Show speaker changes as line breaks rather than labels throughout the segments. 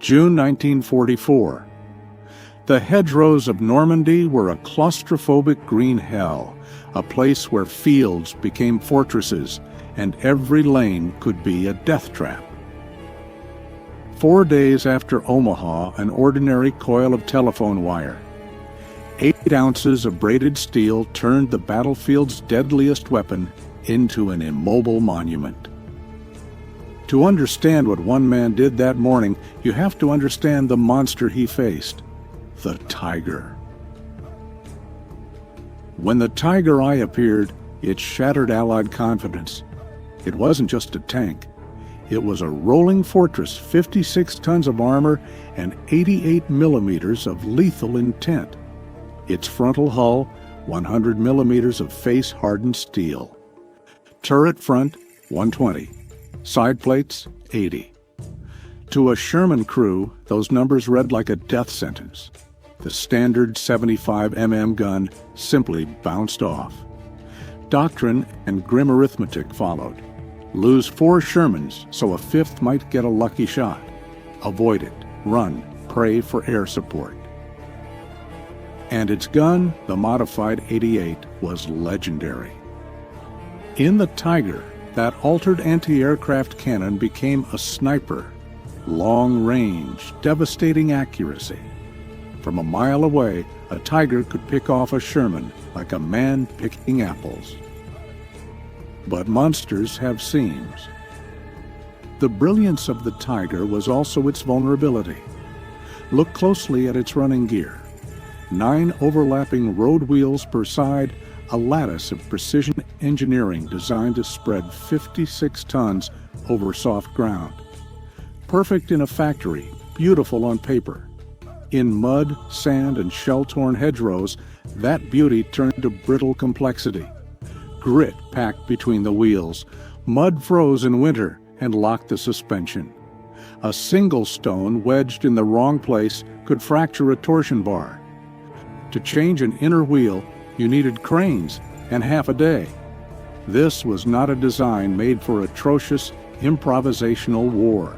June 1944. The hedgerows of Normandy were a claustrophobic green hell, a place where fields became fortresses and every lane could be a death trap. 4 days after Omaha, an ordinary coil of telephone wire. 8 ounces of braided steel turned the battlefield's deadliest weapon into an immobile monument. To understand what one man did that morning, you have to understand the monster he faced, the Tiger. When the Tiger Eye appeared, it shattered Allied confidence. It wasn't just a tank. It was a rolling fortress, 56 tons of armor and 88 millimeters of lethal intent. Its frontal hull, 100 millimeters of face-hardened steel. Turret front, 120. Side plates, 80. To a Sherman crew, those numbers read like a death sentence. The standard 75 mm gun simply bounced off. Doctrine and grim arithmetic followed. Lose 4 Shermans so a 5th might get a lucky shot. Avoid it, run, pray for air support. And its gun, the modified 88, was legendary. In the Tiger, that altered anti-aircraft cannon became a sniper. Long range, devastating accuracy. From a mile away, a Tiger could pick off a Sherman like a man picking apples. But monsters have seams. The brilliance of the Tiger was also its vulnerability. Look closely at its running gear. 9 overlapping road wheels per side, a lattice of precision engineering designed to spread 56 tons over soft ground. Perfect in a factory, beautiful on paper. In mud, sand, and shell-torn hedgerows, that beauty turned to brittle complexity. Grit packed between the wheels. Mud froze in winter and locked the suspension. A single stone wedged in the wrong place could fracture a torsion bar. To change an inner wheel, you needed cranes and half a day. This was not a design made for atrocious, improvisational war.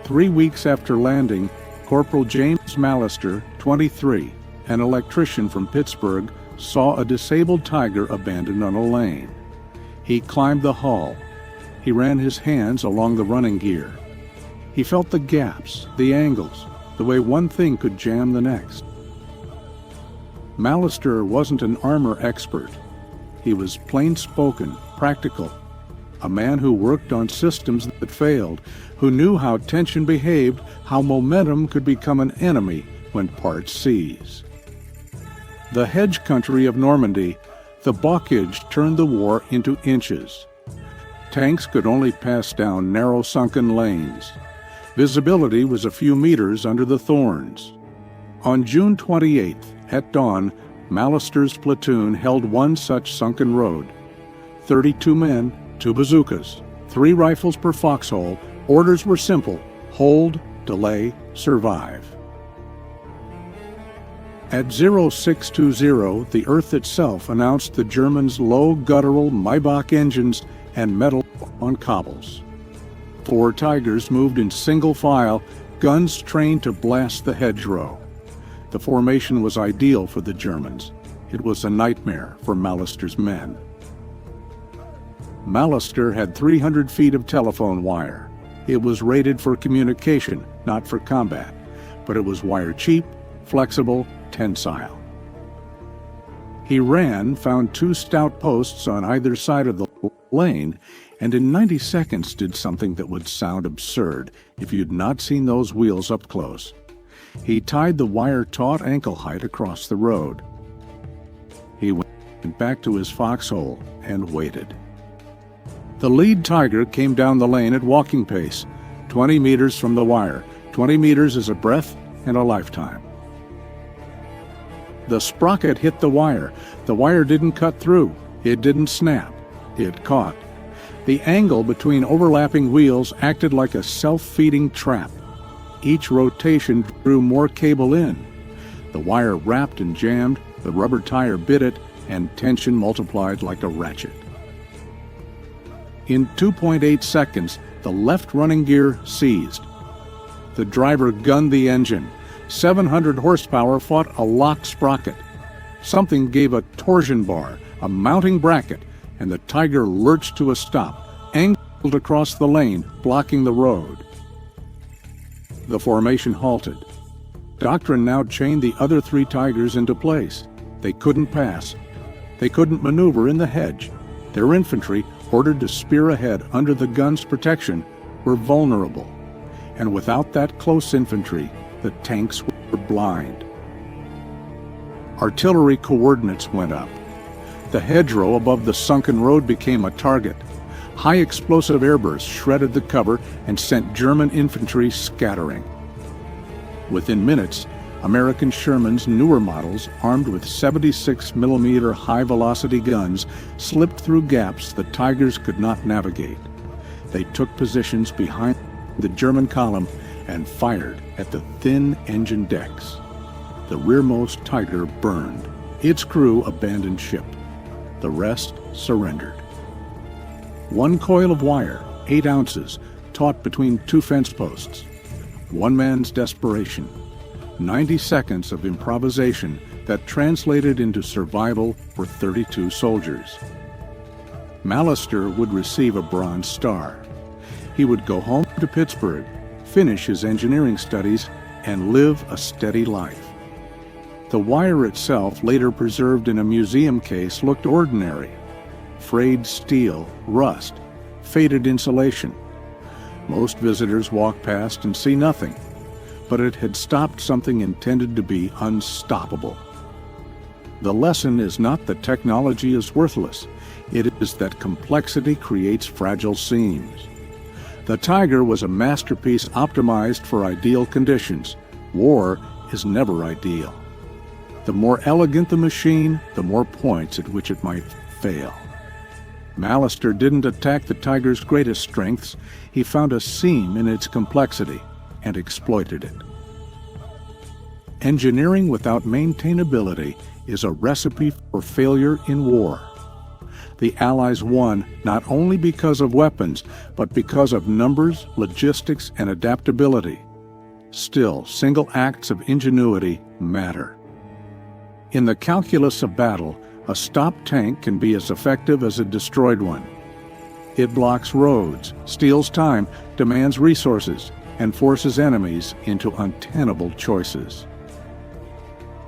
3 weeks after landing, Corporal James Mallister, 23, an electrician from Pittsburgh, saw a disabled Tiger abandoned on a lane. He climbed the hull. He ran his hands along the running gear. He felt the gaps, the angles, the way one thing could jam the next. Mallister wasn't an armor expert. He was plain-spoken, practical, a man who worked on systems that failed, who knew how tension behaved, how momentum could become an enemy when parts seize. The hedge country of Normandy, the Bocage turned the war into inches. Tanks could only pass down narrow sunken lanes. Visibility was a few meters under the thorns. On June 28th, at dawn, Mallister's platoon held one such sunken road. 32 men, 2 bazookas, 3 rifles per foxhole. Orders were simple: hold, delay, survive. At 0620, the Earth itself announced the Germans' low guttural Maybach engines and metal on cobbles. 4 Tigers moved in single file, guns trained to blast the hedgerow. The formation was ideal for the Germans. It was a nightmare for Mallister's men. Mallister had 300 feet of telephone wire. It was rated for communication, not for combat, but it was wire cheap, flexible, tensile. He ran, found 2 stout posts on either side of the lane, and in 90 seconds did something that would sound absurd if you'd not seen those wheels up close. He tied the wire taut ankle height across the road. He went back to his foxhole and waited. The lead Tiger came down the lane at walking pace, 20 meters from the wire. 20 meters is a breath and a lifetime. The sprocket hit the wire. The wire didn't cut through. It didn't snap. It caught. The angle between overlapping wheels acted like a self-feeding trap. Each rotation drew more cable in. The wire wrapped and jammed, the rubber tire bit it, and tension multiplied like a ratchet. In 2.8 seconds, The left running gear seized. The driver gunned the engine. 700 horsepower fought a lock sprocket. Something gave a torsion bar, a mounting bracket, and the Tiger lurched to a stop, angled across the lane, blocking the road. The formation halted. Doctrine now chained the other 3 Tigers into place. They couldn't pass. They couldn't maneuver in the hedge. Their infantry, ordered to spear ahead under the gun's protection, were vulnerable. And without that close infantry, the tanks were blind. Artillery coordinates went up. The hedgerow above the sunken road became a target. High explosive airbursts shredded the cover and sent German infantry scattering. Within minutes, American Sherman's newer models, armed with 76mm high-velocity guns, slipped through gaps the Tigers could not navigate. They took positions behind the German column and fired at the thin engine decks. The rearmost Tiger burned. Its crew abandoned ship. The rest surrendered. 1 coil of wire, 8 ounces, taut between 2 fence posts. One man's desperation. 90 seconds of improvisation that translated into survival for 32 soldiers. Mallister would receive a Bronze Star. He would go home to Pittsburgh, finish his engineering studies, and live a steady life. The wire itself, later preserved in a museum case, looked ordinary. Frayed steel, rust, faded insulation. Most visitors walk past and see nothing, but it had stopped something intended to be unstoppable. The lesson is not that technology is worthless. It is that complexity creates fragile seams. The Tiger was a masterpiece optimized for ideal conditions. War is never ideal. The more elegant the machine, the more points at which it might fail. Mallister didn't attack the Tiger's greatest strengths. He found a seam in its complexity and exploited it. Engineering without maintainability is a recipe for failure in war. The Allies won not only because of weapons, but because of numbers, logistics, and adaptability. Still, single acts of ingenuity matter. In the calculus of battle, a stopped tank can be as effective as a destroyed one. It blocks roads, steals time, demands resources, and forces enemies into untenable choices.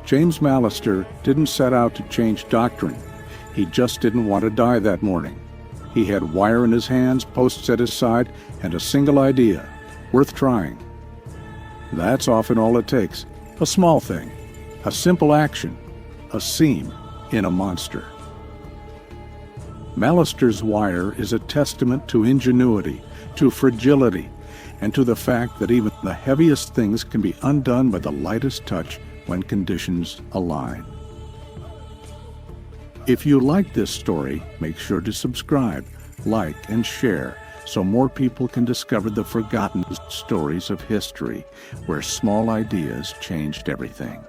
James Mallister didn't set out to change doctrine. He just didn't want to die that morning. He had wire in his hands, posts at his side, and a single idea, worth trying. That's often all it takes. A small thing, a simple action, a seam in a monster. Mallister's wire is a testament to ingenuity, to fragility, and to the fact that even the heaviest things can be undone by the lightest touch when conditions align. If you like this story, make sure to subscribe, like, and share so more people can discover the forgotten stories of history where small ideas changed everything.